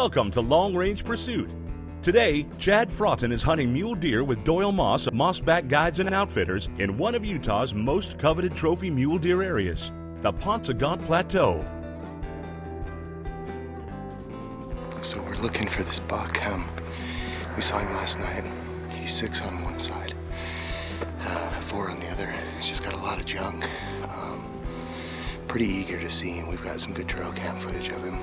Welcome to Long Range Pursuit. Today, Chad Fraughton is hunting mule deer with Doyle Moss of Mossback Guides and Outfitters in one of Utah's most coveted trophy mule deer areas, the Paunsaugunt Plateau. So we're looking for this buck. We saw him last night. He's 6 on one side, 4 on the other. He's just got a lot of junk. Pretty eager to see him. We've got some good trail cam footage of him.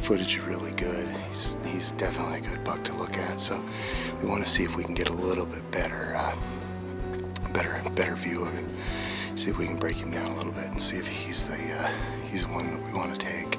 Footage is really good. He's definitely a good buck to look at. So we want to see if we can get a little bit better view of him. See if we can break him down a little bit and see if he's the one that we want to take.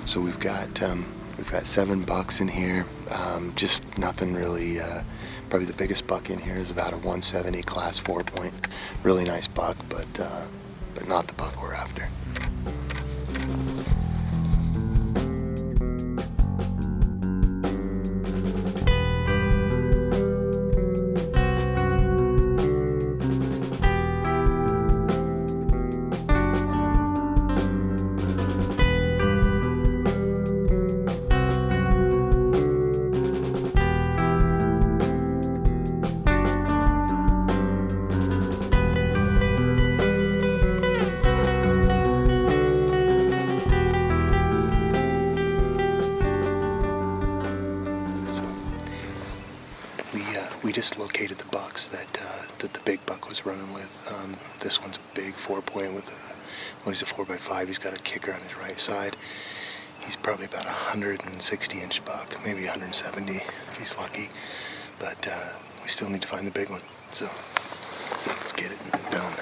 So we've got 7 bucks in here. Just nothing really. Probably the biggest buck in here is about a 170 class 4-point. Really nice buck, but not the buck we're after. We just located the bucks that the big buck was running with. This one's a big 4-point with he's a 4x5. He's got a kicker on his right side. He's probably about a 160-inch buck, maybe 170 if he's lucky. But we still need to find the big one. So let's get it done.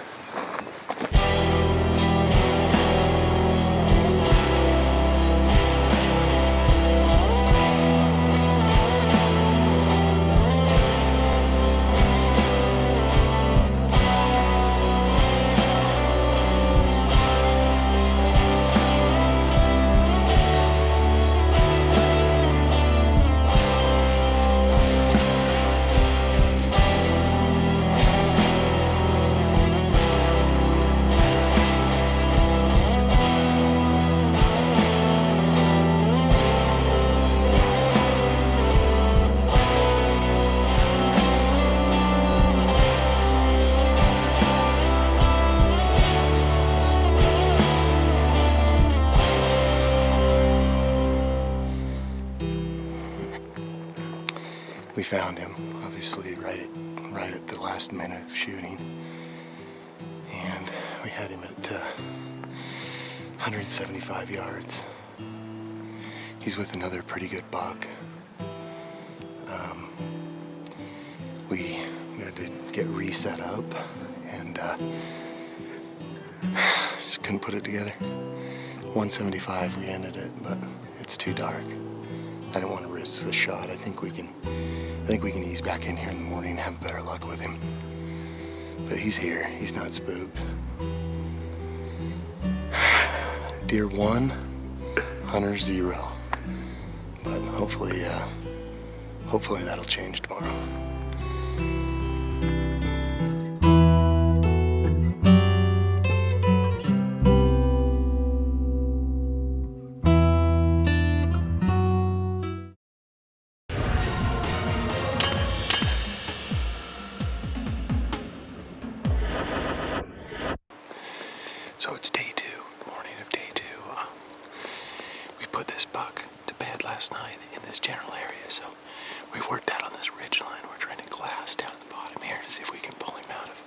We found him, obviously, right at the last minute of shooting, and we had him at 175 yards. He's with another pretty good buck. We had to get reset up, and just couldn't put it together. 175, we ended it, but it's too dark. I don't want to risk the shot. I think we can ease back in here in the morning and have better luck with him. But he's here. He's not spooked. Deer 1, hunter 0. But hopefully that'll change tomorrow. So it's day 2, morning of day 2. We put this buck to bed last night in this general area, so we've worked out on this ridge line. We're trying to glass down at the bottom here to see if we can pull him out of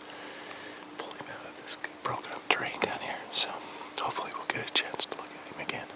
this broken up terrain down here. So hopefully we'll get a chance to look at him again.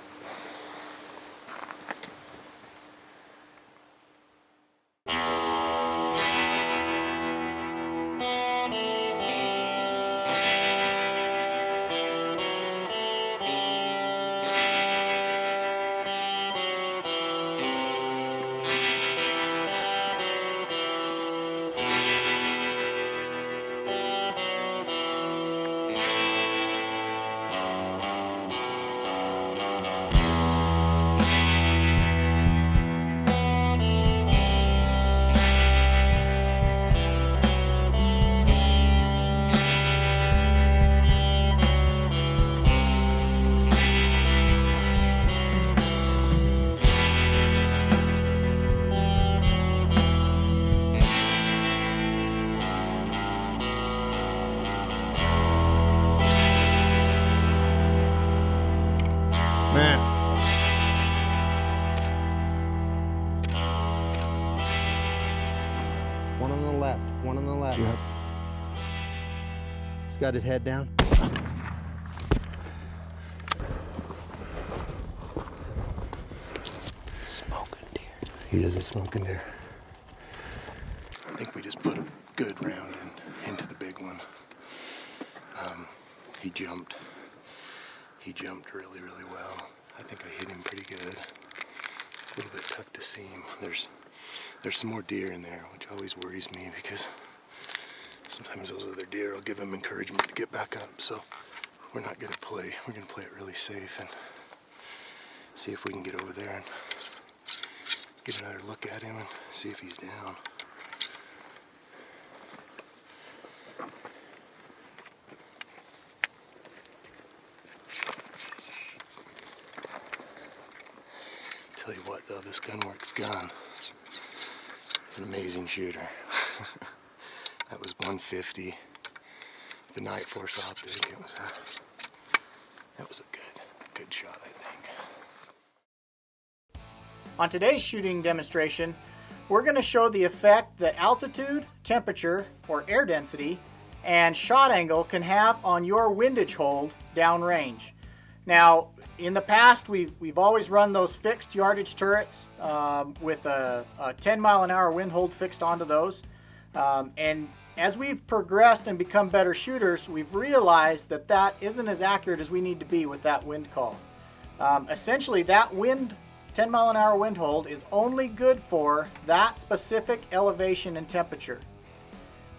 One on the left. One on the left. Yep. He's got his head down. Smoking deer. He is a smoking deer. I think we just put a good round into the big one. He jumped. He jumped really, really well. I think I hit him pretty good. A little bit tough to see him. There's some more deer in there, which always worries me because sometimes those other deer will give him encouragement to get back up. So we're not going to play. We're going to play it really safe and see if we can get over there and get another look at him and see if he's down. Tell you what though, this Gunwerks gun, it's an amazing shooter. That was 150. The Night Force optic. That was a good shot, I think. On today's shooting demonstration, we're going to show the effect that altitude, temperature, or air density, and shot angle can have on your windage hold downrange. Now, in the past, we've always run those fixed yardage turrets with a 10-mile-an-hour wind hold fixed onto those. And as we've progressed and become better shooters, we've realized that that isn't as accurate as we need to be with that wind call. Essentially, that 10-mile-an-hour wind hold is only good for that specific elevation and temperature.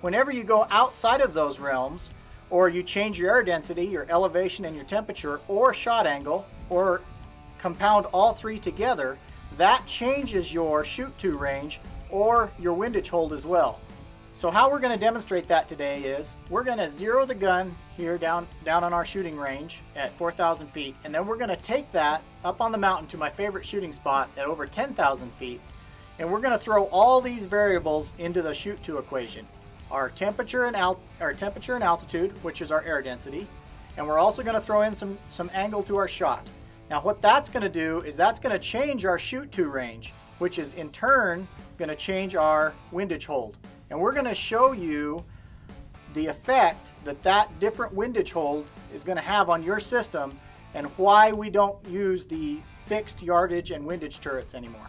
Whenever you go outside of those realms, or you change your air density, your elevation and your temperature, or shot angle, or compound all three together, that changes your shoot-to range or your windage hold as well. So how we're going to demonstrate that today is we're going to zero the gun here down on our shooting range at 4,000 feet, and then we're going to take that up on the mountain to my favorite shooting spot at over 10,000 feet, and we're going to throw all these variables into the shoot-to equation. Our temperature and altitude, which is our air density, and we're also going to throw in some angle to our shot. Now what that's going to do is that's going to change our shoot-to range, which is in turn going to change our windage hold. And we're going to show you the effect that different windage hold is going to have on your system and why we don't use the fixed yardage and windage turrets anymore.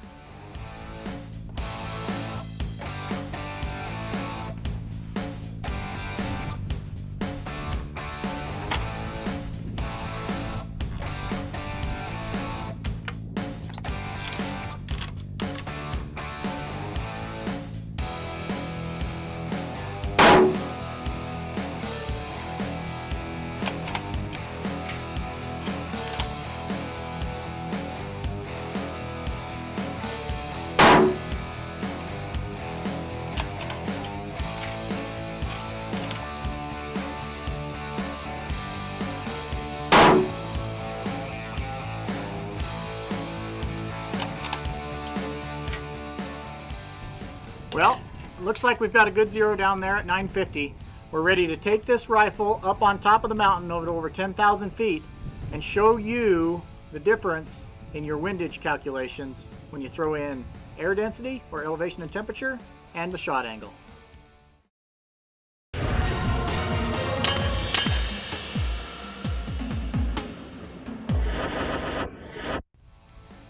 Well, looks like we've got a good zero down there at 950. We're ready to take this rifle up on top of the mountain over 10,000 feet and show you the difference in your windage calculations when you throw in air density or elevation and temperature and the shot angle.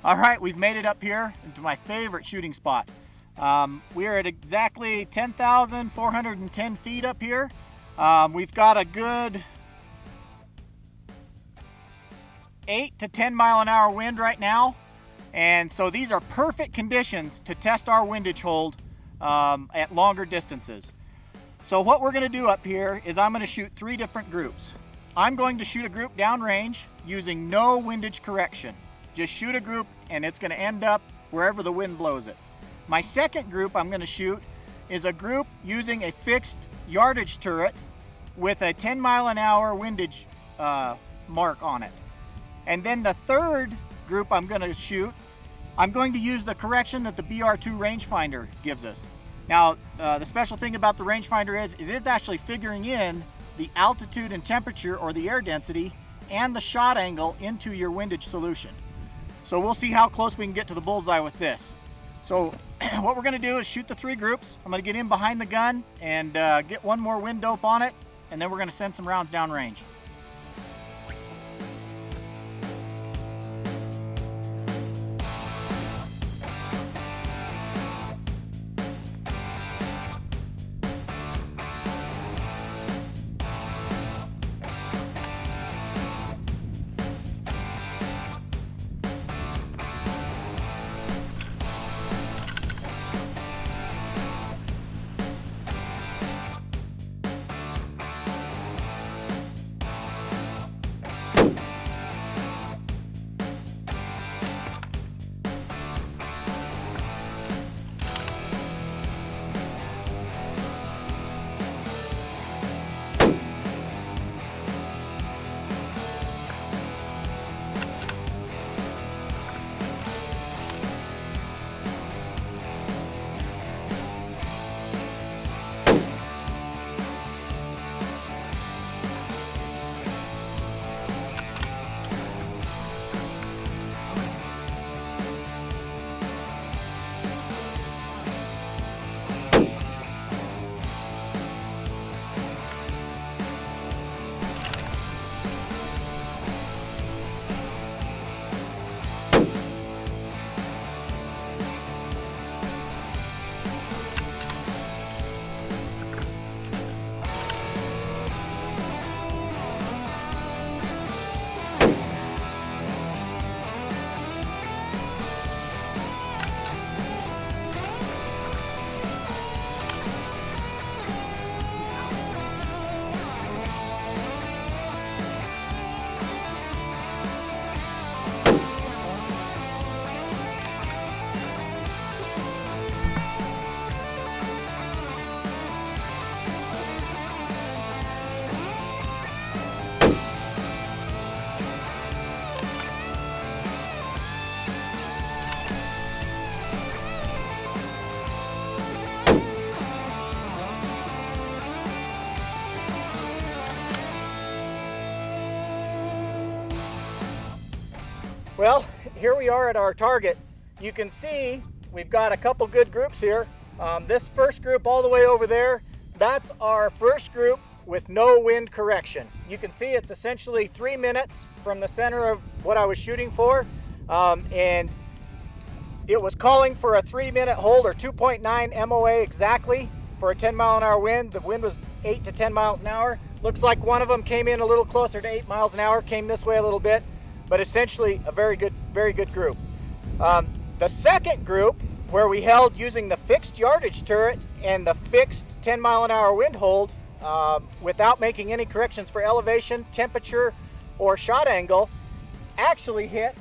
All right, we've made it up here into my favorite shooting spot. We are at exactly 10,410 feet up here. We've got a good 8 to 10 mile an hour wind right now. And so these are perfect conditions to test our windage hold at longer distances. So what we're going to do up here is I'm going to shoot 3 different groups. I'm going to shoot a group downrange using no windage correction. Just shoot a group and it's going to end up wherever the wind blows it. My second group I'm going to shoot is a group using a fixed yardage turret with a 10 mile an hour windage mark on it. And then the third group I'm going to shoot, I'm going to use the correction that the BR2 rangefinder gives us. Now, the special thing about the rangefinder is it's actually figuring in the altitude and temperature or the air density and the shot angle into your windage solution. So we'll see how close we can get to the bullseye with this. So what we're going to do is shoot the 3 groups. I'm going to get in behind the gun and get one more wind dope on it, and then we're going to send some rounds downrange. Well, here we are at our target. You can see we've got a couple good groups here. This first group all the way over there, that's our first group with no wind correction. You can see it's essentially 3 minutes from the center of what I was shooting for. And it was calling for a 3-minute hold, or 2.9 MOA exactly, for a 10-mile-an-hour wind. The wind was 8 to 10 miles an hour. Looks like one of them came in a little closer to 8 miles an hour, came this way a little bit, but essentially a very good group. The second group, where we held using the fixed yardage turret and the fixed 10-mile-an-hour wind hold without making any corrections for elevation, temperature, or shot angle, actually hit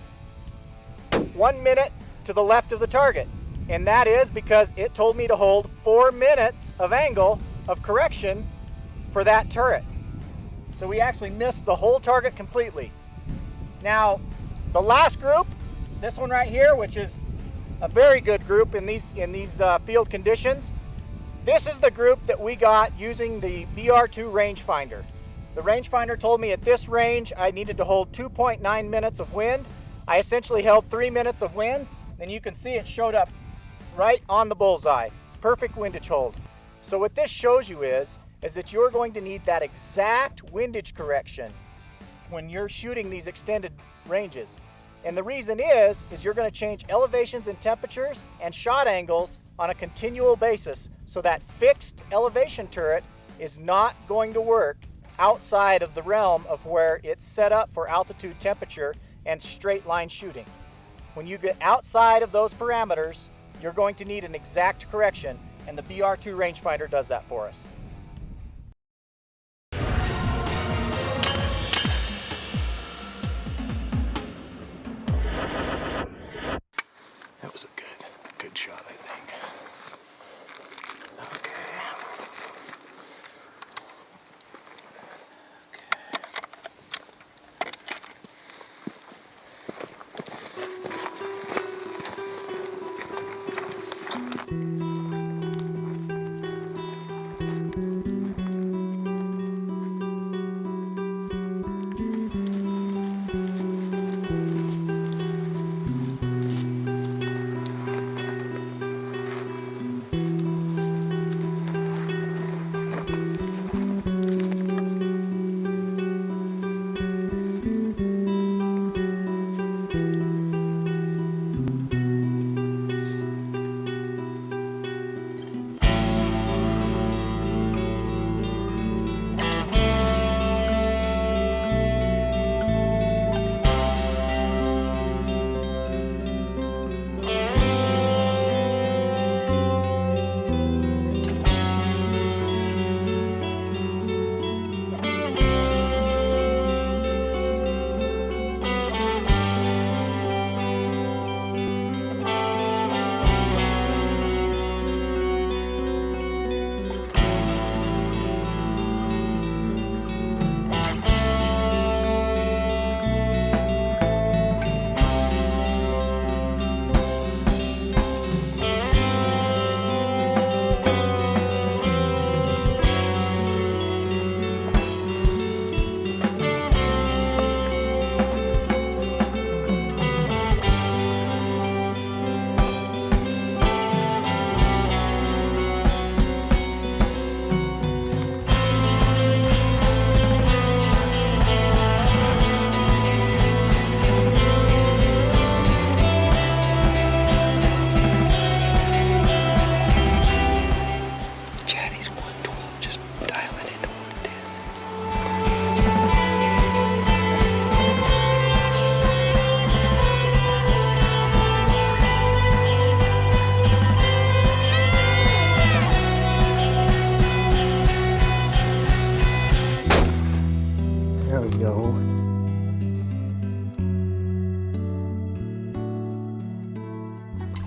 1 minute to the left of the target. And that is because it told me to hold 4 minutes of angle of correction for that turret. So we actually missed the whole target completely. Now, the last group, this one right here, which is a very good group in these field conditions, this is the group that we got using the BR2 rangefinder. The rangefinder told me at this range I needed to hold 2.9 minutes of wind. I essentially held 3 minutes of wind, and you can see it showed up right on the bullseye. Perfect windage hold. So what this shows you is that you're going to need that exact windage correction when you're shooting these extended ranges. And the reason is you're going to change elevations and temperatures and shot angles on a continual basis, so that fixed elevation turret is not going to work outside of the realm of where it's set up for altitude, temperature, and straight line shooting. When you get outside of those parameters, you're going to need an exact correction, and the BR2 rangefinder does that for us. That was a good shot, I think. Okay.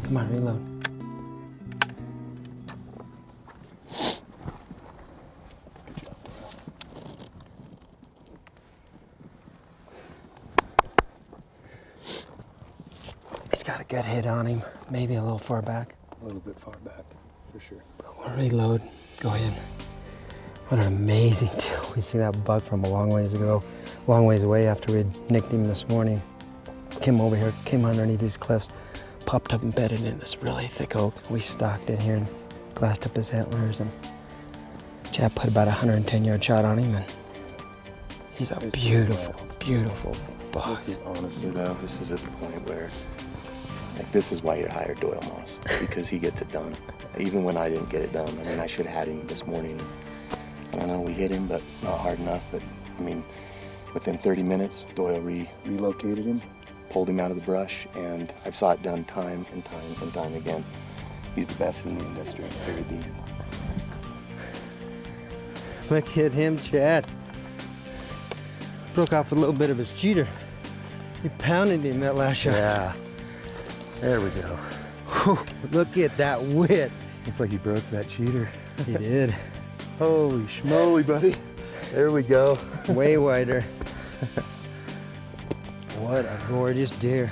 Come on, reload. He's got a good hit on him. Maybe a little far back. A little bit far back, for sure. We'll reload. Go ahead. What an amazing deal. We see that buck from a long ways away after we'd nicked him this morning. Came over here, came underneath these cliffs, popped up and bedded in this really thick oak. We stalked it here and glassed up his antlers, and Chad put about a 110-yard shot on him, and he's a beautiful, beautiful buck. This is honestly though, this is at the point where, like, this is why you hire Doyle Moss, because he gets it done. Even when I didn't get it done. I mean, I should have had him this morning. I don't know, we hit him, but not hard enough. But I mean, within 30 minutes, Doyle relocated him, pulled him out of the brush, and I've saw it done time and time and time again. He's the best in the industry, period. Look at him, Chad. Broke off a little bit of his cheater. He pounded him that last shot. Yeah. There we go. Whew, look at that wit. It's like he broke that cheater. He did. Holy schmoly, buddy. There we go. Way wider. What a gorgeous deer.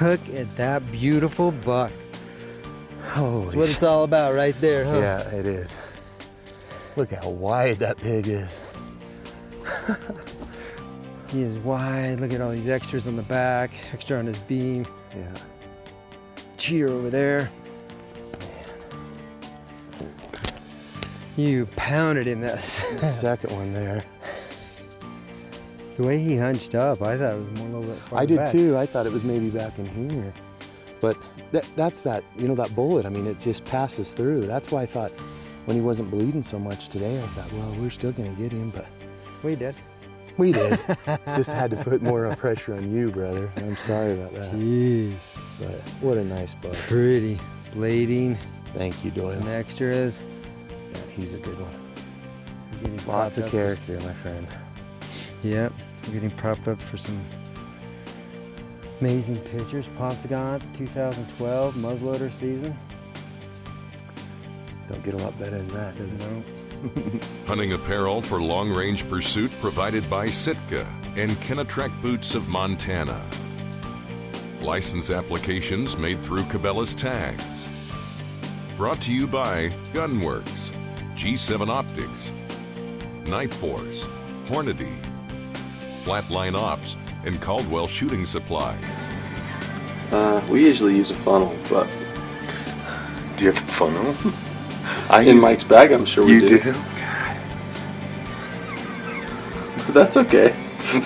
Look at that beautiful buck. Holy That's what it's all about right there, huh? Yeah, it is. Look how wide that pig is. He is wide. Look at all these extras on the back, extra on his beam. Yeah. Cheater over there. You pounded him that. The second one there. The way he hunched up, I thought it was more a little bit farther I did back. too. I thought it was maybe back in here. But that's that, you know, that bullet. I mean, it just passes through. That's why I thought when he wasn't bleeding so much today, I thought, well, we're still going to get him. But We did. we did. Just had to put more pressure on you, brother. I'm sorry about that. Jeez. But what a nice buck. Pretty. Blading. Thank you, Doyle. Some extras. Yeah, he's a good one. Getting Lots of propped up character, my friend. Yep. Getting propped up for some amazing pictures. Paunsaugunt 2012 muzzleloader season. Don't get a lot better than that, does it? No. Hunting apparel for long-range pursuit provided by Sitka and Kenetrek Boots of Montana. License applications made through Cabela's Tags. Brought to you by Gunwerks, G7 Optics, Night Force, Hornady, Flatline Ops, and Caldwell Shooting Supplies. We usually use a funnel, but Do you have a funnel? in Mike's bag, I'm sure we You do. do? But that's okay. You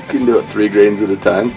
can do it 3 grains at a time.